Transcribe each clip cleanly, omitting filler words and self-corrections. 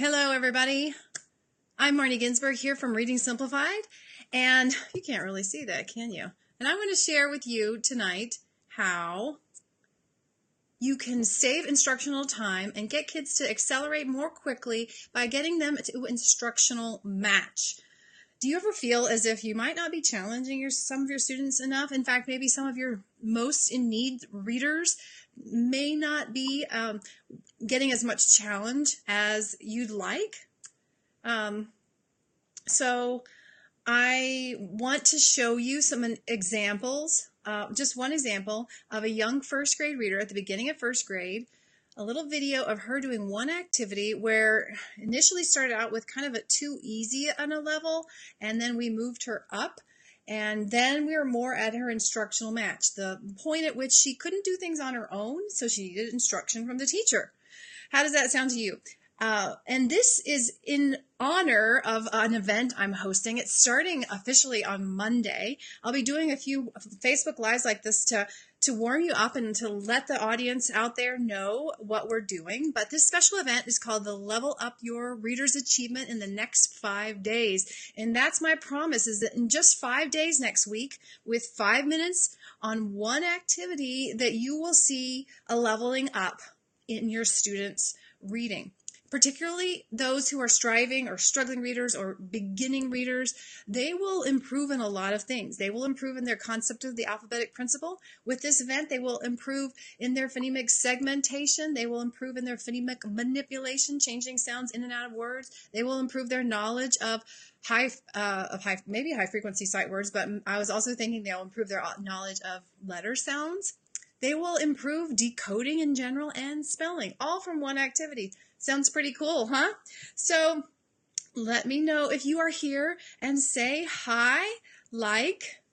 Hello, everybody. I'm Marnie Ginsberg here from Reading Simplified, and you can't really see that, can you? And I'm going to share with you tonight how you can save instructional time and get kids to accelerate more quickly by getting them to instructional match. Do you ever feel as if you might not be challenging some of your students enough? In fact, maybe some of your most in need readers may not be getting as much challenge as you'd like. So I want to show you some examples, just one example of a young first grade reader at the beginning of first grade, a little video of her doing one activity where initially started out with kind of a too easy on a level, and then we moved her up, and then we were more at her instructional match, the point at which she couldn't do things on her own, so she needed instruction from the teacher. How does that sound to you? And this is in honor of an event I'm hosting. It's starting officially on Monday. I'll be doing a few Facebook Lives like this to warm you up and to let the audience out there know what we're doing. But this special event is called the Level Up Your Reader's Achievement in the Next 5 Days. And that's my promise, is that in just 5 days next week, with 5 minutes on one activity, that you will see a leveling up in your students' reading. Particularly those who are striving or struggling readers or beginning readers, they will improve in a lot of things. They will improve in their concept of the alphabetic principle. With this event, they will improve in their phonemic segmentation. They will improve in their phonemic manipulation, changing sounds in and out of words. They will improve their knowledge of maybe high frequency sight words, but I was also thinking they'll improve their knowledge of letter sounds. They will improve decoding in general and spelling, all from one activity. Sounds pretty cool, huh? So let me know if you are here and say hi like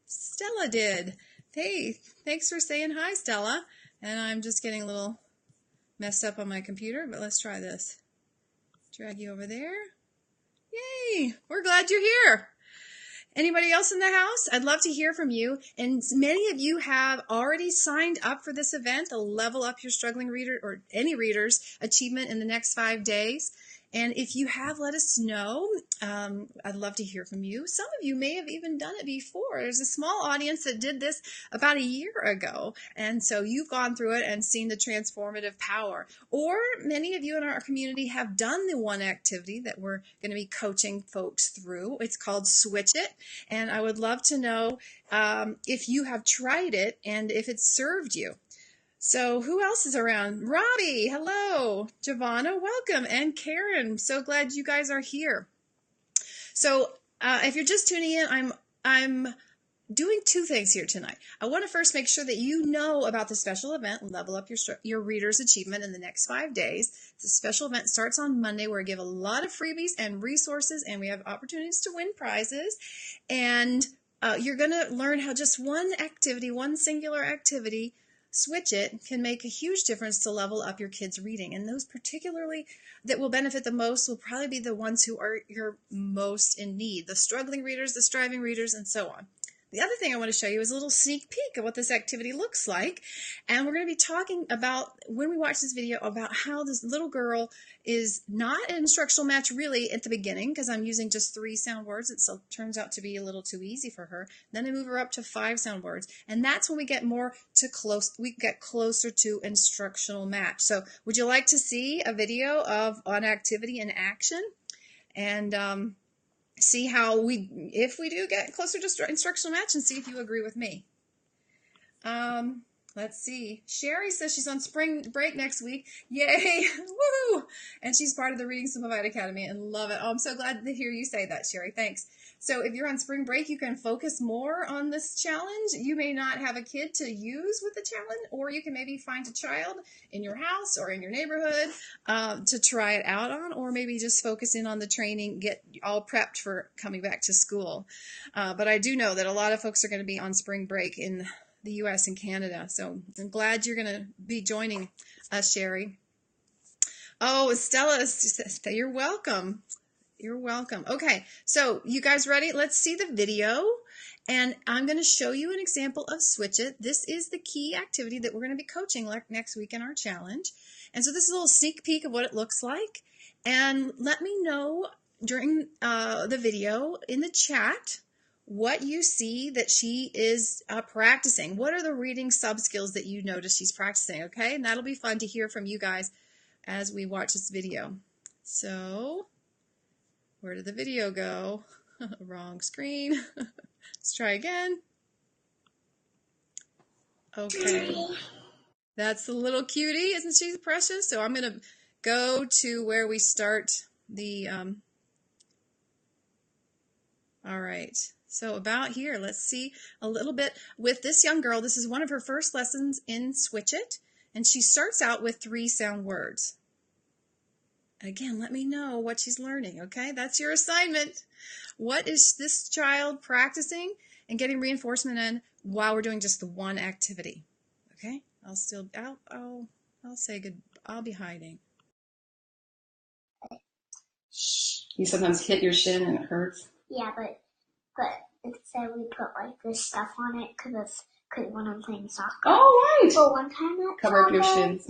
Stella did. Hey, thanks for saying hi, Stella. And I'm just getting a little messed up on my computer, but let's try this. Drag you over there. Yay, we're glad you're here. Anybody else in the house? I'd love to hear from you. And many of you have already signed up for this event, the Level Up Your Struggling Reader or any reader's achievement in the next 5 days. And if you have, let us know. I'd love to hear from you. Some of you may have even done it before. There's a small audience that did this about a year ago. And so you've gone through it and seen the transformative power. Or many of you in our community have done the one activity that we're going to be coaching folks through. It's called Switch It. And I would love to know if you have tried it and if it's served you. So who else is around? Robbie, hello. Giovanna, welcome. And Karen, so glad you guys are here. So if you're just tuning in, I'm doing two things here tonight. I want to first make sure that you know about the special event, Level Up Your Reader's Achievement in the Next 5 Days. The special event starts on Monday, where I give a lot of freebies and resources, and we have opportunities to win prizes. And you're going to learn how just one activity, one singular activity, Switch It, can make a huge difference to level up your kids' reading. And those particularly that will benefit the most will probably be the ones who are your most in need, the struggling readers, the striving readers, and so on. The other thing I want to show you is a little sneak peek of what this activity looks like. And we're going to be talking about, when we watch this video, about how this little girl is not an instructional match really at the beginning, because I'm using just 3 sound words. It turns out to be a little too easy for her. Then I move her up to 5 sound words. And that's when we get closer to instructional match. So would you like to see a video of an activity in action? And see how if we do get closer to instructional match, and see if you agree with me. Let's see. Sherry says she's on spring break next week. Yay! Woo! And she's part of the Reading Simplified Academy and love it. Oh, I'm so glad to hear you say that, Sherry. Thanks. So if you're on spring break, you can focus more on this challenge. You may not have a kid to use with the challenge, or you can maybe find a child in your house or in your neighborhood to try it out on, or maybe just focus in on the training, get all prepped for coming back to school. But I do know that a lot of folks are going to be on spring break in the U.S. and Canada. So I'm glad you're going to be joining us, Sherry. Oh, Stella, you're welcome. You're welcome. Okay, so you guys ready? Let's see the video. And I'm going to show you an example of Switch It. This is the key activity that we're going to be coaching next week in our challenge. And so this is a little sneak peek of what it looks like. And let me know during the video in the chat what you see that she is practicing. What are the reading sub skills that you notice she's practicing, okay? And that'll be fun to hear from you guys as we watch this video. So, where did the video go? Wrong screen. Let's try again. Okay. That's the little cutie, isn't she precious? So I'm going to go to where we start the, all right. So about here, let's see a little bit with this young girl. This is one of her first lessons in Switch It, and she starts out with 3 sound words. Again, let me know what she's learning, okay? That's your assignment. What is this child practicing and getting reinforcement in while we're doing just the one activity? Okay? I'll say good. I'll be hiding. You sometimes hit your shin and it hurts. Yeah, but instead we put like this stuff on it because when I'm playing soccer. Oh, right. But one time at cover up your soccer, shins.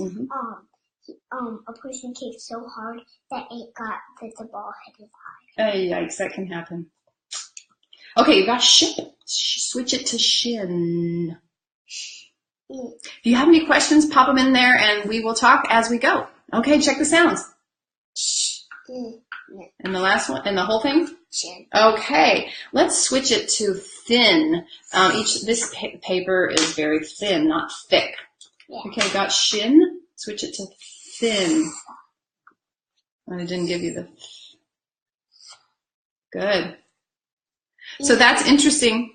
a person kicked so hard that the ball hit his eye. Oh, yikes, that can happen. Okay, you got shin. Switch it to shin. If you have any questions, pop them in there and we will talk as we go. Okay, check the sounds. And the last one, and the whole thing? Shin. Okay, let's switch it to thin. This paper is very thin, not thick. Yeah. Okay, got shin. Switch it to thin. I didn't give you the... Good. So that's interesting.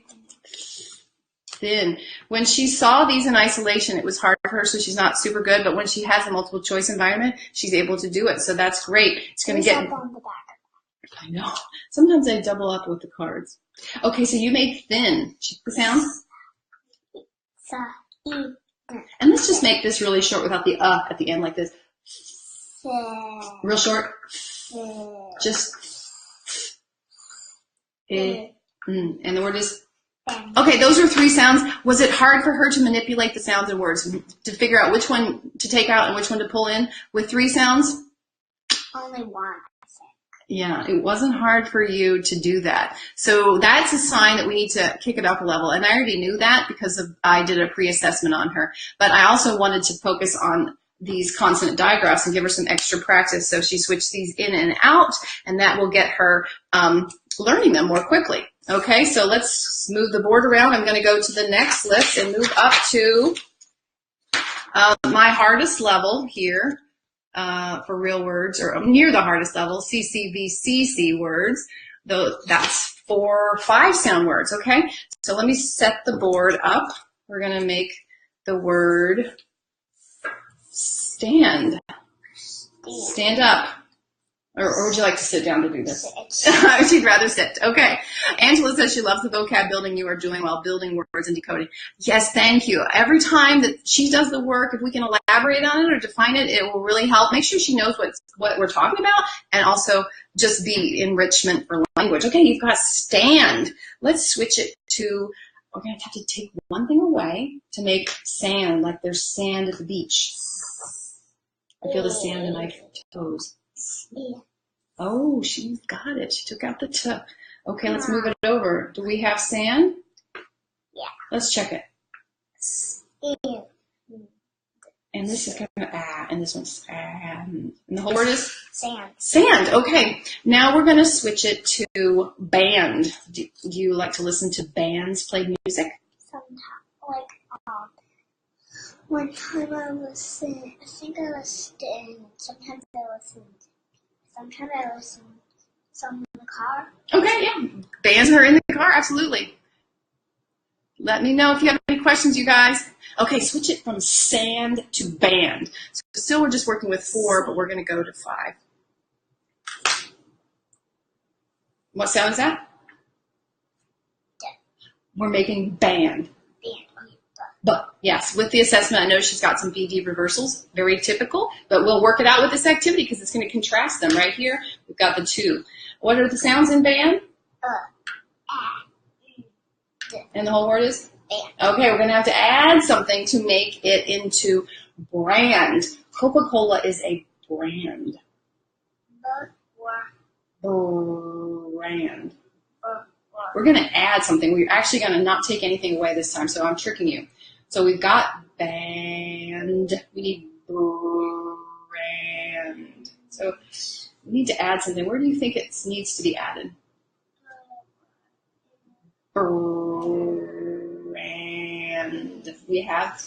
Thin. When she saw these in isolation, it was hard for her, so she's not super good. But when she has a multiple choice environment, she's able to do it. So that's great. It's going to get... on the back. I know. Sometimes I double up with the cards. Okay, so you made thin. Check the sounds. And let's just make this really short without the at the end like this. Real short. Just. And the word is. Okay, those are 3 sounds. Was it hard for her to manipulate the sounds and words to figure out which one to take out and which one to pull in with 3 sounds? Only one. Yeah, it wasn't hard for you to do that. So that's a sign that we need to kick it up a level. And I already knew that because I did a pre-assessment on her. But I also wanted to focus on these consonant digraphs and give her some extra practice. So she switched these in and out, and that will get her learning them more quickly. Okay, so let's move the board around. I'm going to go to the next list and move up to my hardest level here. For real words, or near the hardest level, CCVCC words. That's 4 5 sound words, okay? So let me set the board up. We're going to make the word stand. Stand up. Or would you like to sit down to do this? She'd rather sit. Okay. Angela says she loves the vocab building you are doing while building words and decoding. Yes, thank you. Every time that she does the work, if we can elaborate on it or define it, it will really help. Make sure she knows what we're talking about, and also just be enrichment for language. Okay, you've got stand. Let's switch it to, we're going to have to take one thing away to make sand, like there's sand at the beach. I feel the sand in my toes. Oh, she's got it. She took out the t. Okay, let's move it over. Do we have sand? Yeah. Let's check it. And this is kind of and this one's and the whole word is sand. Sand. Okay. Now we're going to switch it to band. Do you like to listen to bands play music? Sometimes, one time I listened. I think I listened. Sometimes I listen some in the car. Okay, yeah. Bands are in the car, absolutely. Let me know if you have any questions, you guys. Okay, switch it from sand to band. So still we're just working with 4, but we're going to go to 5. What sound is that? We're making band. But yes, with the assessment, I know she's got some BD reversals, very typical, but we'll work it out with this activity because it's going to contrast them right here. We've got the 2. What are the sounds in band? And the whole word is? Band. Okay, we're going to have to add something to make it into brand. Coca-Cola is a brand. Brand. We're going to add something. We're actually going to not take anything away this time, so I'm tricking you. So we've got band. We need brand. So we need to add something. Where do you think it needs to be added? Brand. We have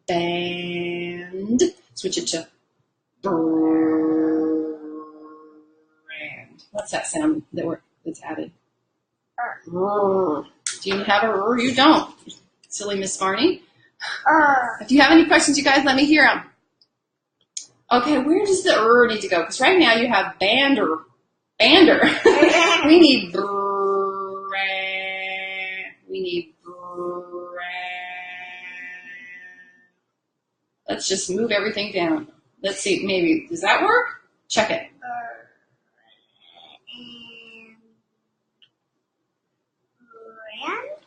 band. Switch it to brand. What's that sound that's added? Do you have a you don't? Silly Miss Marnie. If you have any questions, you guys, let me hear them. Okay, where does the need to go? Because right now you have bander. We need brand. We need brand. Let's just move everything down. Let's see, maybe, does that work? Check it.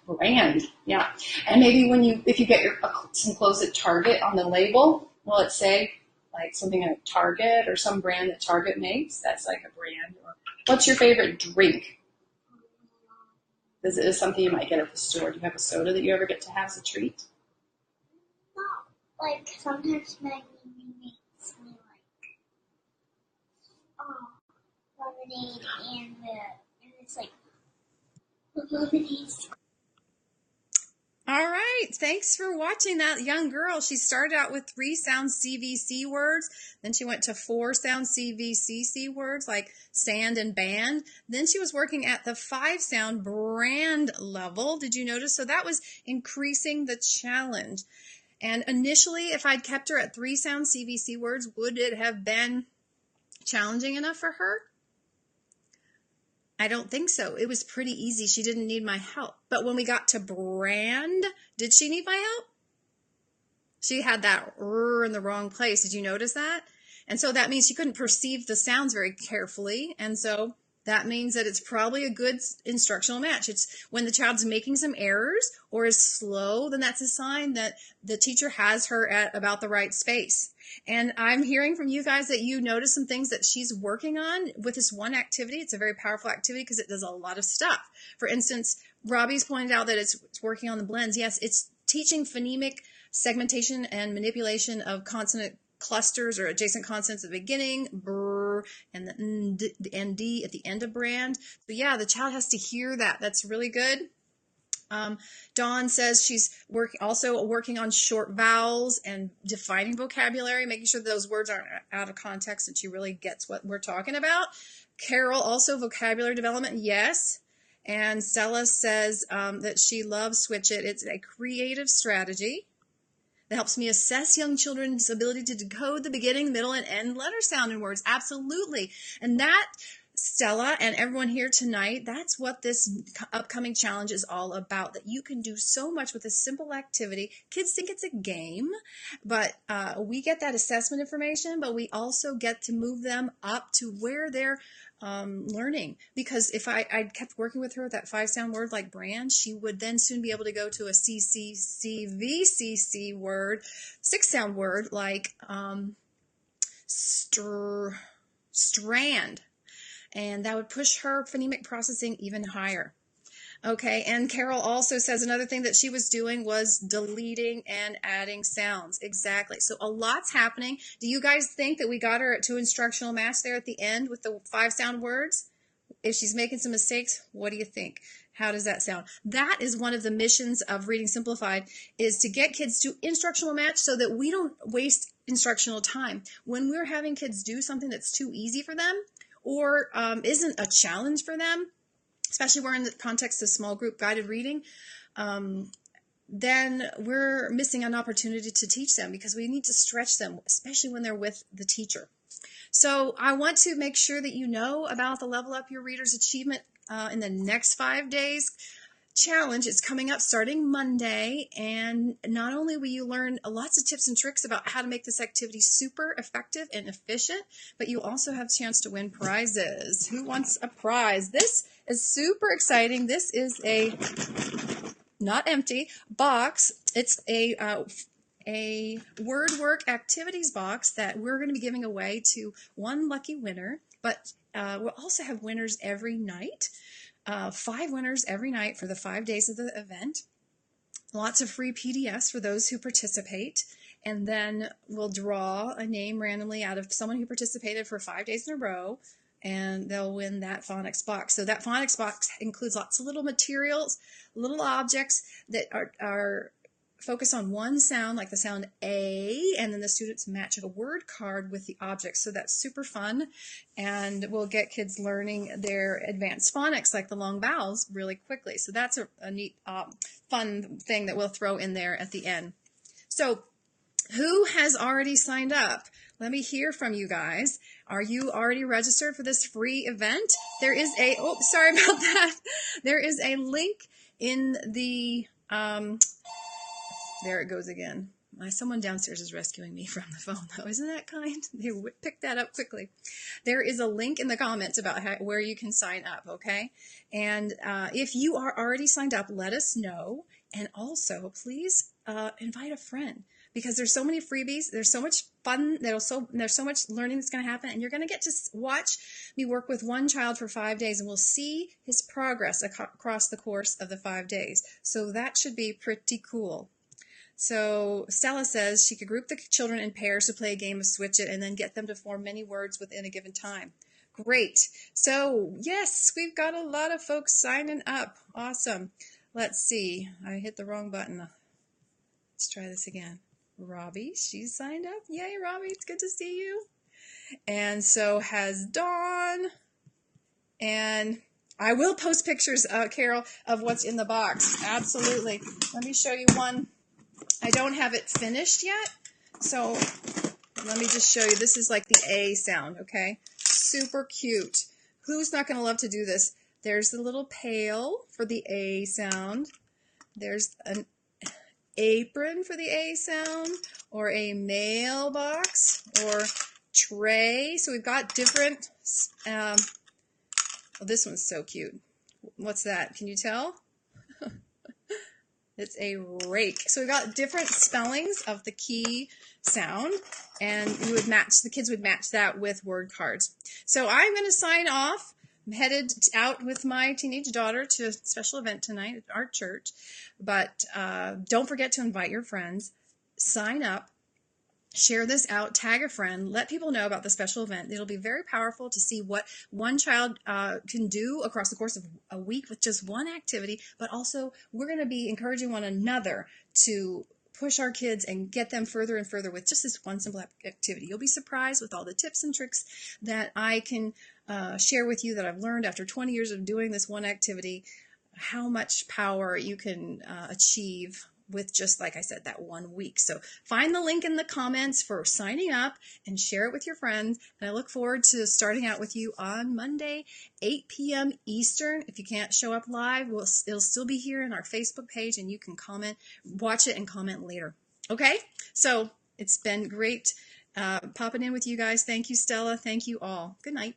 Brand, yeah. And maybe if you get some clothes at Target on the label, well, let's say like something at Target or some brand that Target makes, that's like a brand. Or what's your favorite drink? Is it something you might get at the store? Do you have a soda that you ever get to have as a treat? No, like sometimes Maggie makes me like lemonade and it's like lemonade. All right, thanks for watching that young girl. She started out with 3 sound CVC words, then she went to 4 sound CVCC words like sand and band. Then she was working at the 5 sound brand level. Did you notice? So that was increasing the challenge. And initially, if I'd kept her at 3 sound CVC words, would it have been challenging enough for her? I don't think so. It was pretty easy. She didn't need my help. But when we got to brand, did she need my help? She had that R in the wrong place. Did you notice that? And so that means she couldn't perceive the sounds very carefully. And so that means that it's probably a good instructional match. It's when the child's making some errors or is slow, then that's a sign that the teacher has her at about the right space. And I'm hearing from you guys that you notice some things that she's working on with this one activity. It's a very powerful activity because it does a lot of stuff. For instance, Robbie's pointed out that it's working on the blends. Yes, it's teaching phonemic segmentation and manipulation of consonant clusters or adjacent consonants at the beginning, brr, and the nd at the end of brand. So yeah, the child has to hear that. That's really good. Dawn says she's also working on short vowels and defining vocabulary, making sure that those words aren't out of context and she really gets what we're talking about. Carol, also vocabulary development, yes. And Stella says that she loves Switch It. It's a creative strategy that helps me assess young children's ability to decode the beginning, middle, and end letter sound in words. Absolutely. And that, Stella and everyone here tonight, that's what this upcoming challenge is all about, that you can do so much with a simple activity. Kids think it's a game, but we get that assessment information, but we also get to move them up to where they're learning. Because if I kept working with her with that 5 sound word like brand, she would then soon be able to go to a CCCVCC word, 6 sound word like strand. And that would push her phonemic processing even higher. Okay, and Carol also says another thing that she was doing was deleting and adding sounds. Exactly. So a lot's happening. Do you guys think that we got her to instructional match there at the end with the 5 sound words? If she's making some mistakes, what do you think? How does that sound? That is one of the missions of Reading Simplified, is to get kids to instructional match so that we don't waste instructional time. When we're having kids do something that's too easy for them or isn't a challenge for them, especially we're in the context of small group guided reading, then we're missing an opportunity to teach them because we need to stretch them, especially when they're with the teacher. So I want to make sure that you know about the Level Up Your Readers Achievement in the next 5 days challenge. It's coming up starting Monday, and not only will you learn lots of tips and tricks about how to make this activity super effective and efficient, but you also have a chance to win prizes. Who wants a prize? This is super exciting. This is a not empty box. It's a a word work activities box that we're going to be giving away to one lucky winner, but we'll also have winners every night, 5 winners every night for the 5 days of the event. Lots of free PDFs for those who participate, and then we'll draw a name randomly out of someone who participated for 5 days in a row, and they'll win that phonics box. So that phonics box includes lots of little materials, little objects that are focused on one sound, like the sound A, and then the students match a word card with the object. So that's super fun, and we'll get kids learning their advanced phonics, like the long vowels, really quickly. So that's a neat, fun thing that we'll throw in there at the end. So who has already signed up? Let me hear from you guys. Are you already registered for this free event? There is a, oh, sorry about that. There is a link in the, there it goes again. Someone downstairs is rescuing me from the phone, though. Isn't that kind? They picked that up quickly. There is a link in the comments about where you can sign up, okay? And if you are already signed up, let us know. And also, please invite a friend, because there's so many freebies. There's so much fun. There's so much learning that's going to happen. And you're going to get to watch me work with one child for 5 days, and we'll see his progress across the course of the 5 days. So that should be pretty cool. So Stella says she could group the children in pairs to play a game of Switch It and then get them to form many words within a given time. Great. So yes, we've got a lot of folks signing up. Awesome. Let's see. I hit the wrong button. Let's try this again. Robbie, she's signed up. Yay, Robbie. It's good to see you. And so has Dawn. And I will post pictures, Carol, of what's in the box. Absolutely. Let me show you one. I don't have it finished yet, so let me just show you. This is like the A sound, okay? Super cute. Who's not going to love to do this? There's the little pail for the A sound. There's an apron for the A sound, or a mailbox, or tray. So we've got different, well, this one's so cute. What's that? Can you tell? It's a rake. So we've got different spellings of the key sound, and we would match, the kids would match that with word cards. So I'm going to sign off. I'm headed out with my teenage daughter to a special event tonight at our church. But don't forget to invite your friends. Sign up. Share this out, tag a friend, let people know about the special event. It'll be very powerful to see what one child can do across the course of a week with just one activity, but also we're going to be encouraging one another to push our kids and get them further and further with just this one simple activity. You'll be surprised with all the tips and tricks that I can share with you that I've learned after 20 years of doing this one activity, how much power you can achieve with just, like I said, that 1 week. So find the link in the comments for signing up and share it with your friends. And I look forward to starting out with you on Monday, 8 p.m. Eastern. If you can't show up live, it'll still be here in our Facebook page, and you can comment, watch it and comment later. Okay? So it's been great popping in with you guys. Thank you, Stella. Thank you all. Good night.